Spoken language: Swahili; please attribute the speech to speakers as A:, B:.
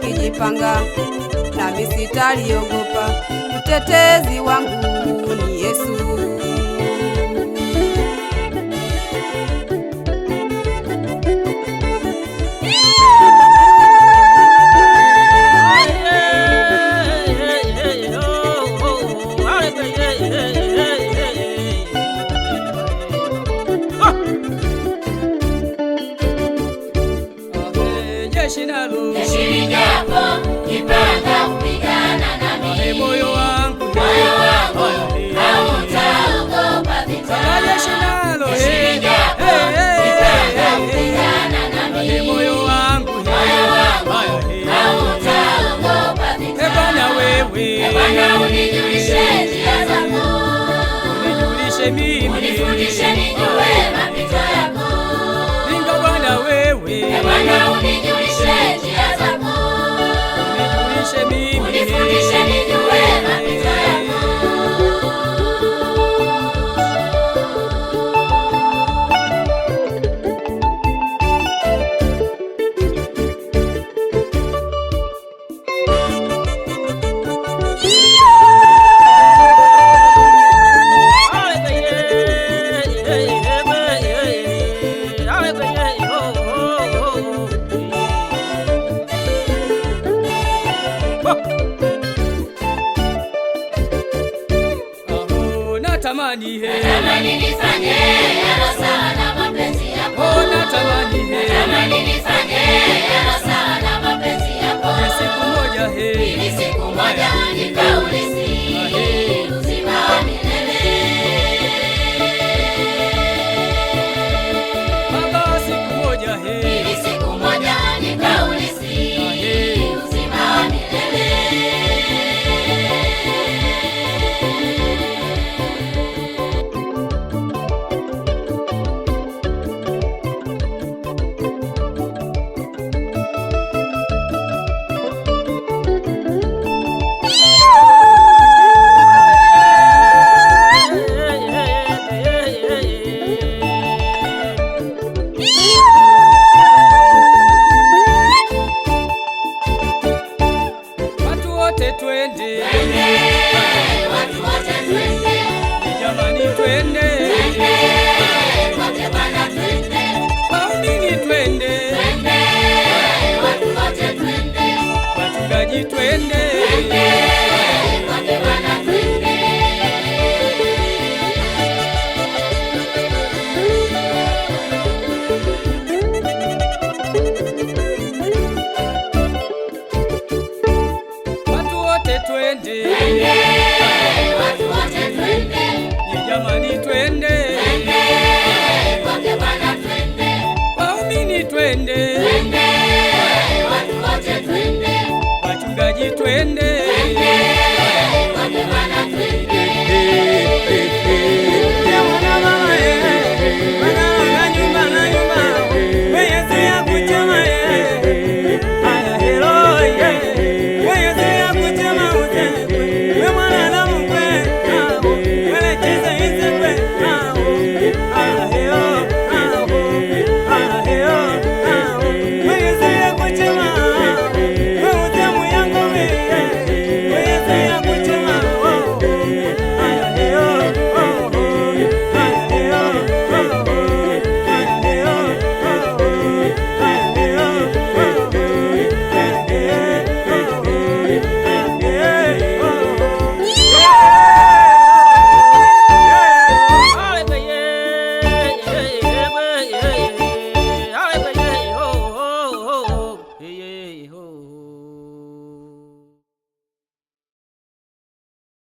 A: wakijipanga, nami sitaliogopa, mtetezi wangu ni Yesu.
B: Jeshi lijapo jipanga kupigana nami, moyo wangu hautaogopa vita. Jeshi lijapo jipanga kupigana nami, moyo wangu hautaogopa vita. Bwana unijulishe njia zako, unifundishe nijue mapito yako. Bwana unijulishe njia zako, unifundishe nijue mapito yako. Natamani nifanye yalo sawa na mapenzi yako. Natamani nifanye yalo sawa na mapenzi yako. Ili siku moja nikaurithi uzima wa milele. Ili siku moja nikaurithi uzima wa milele. Twende, watu wote twende, jamani twende, wote bwana twende, waumini twende, watu wote twende, wachungaji twende, wote bwana twende. Twende, watu wote twende, jamani twende, wote bwana twende, waumini twende, watu wote twende, wachungaji twende.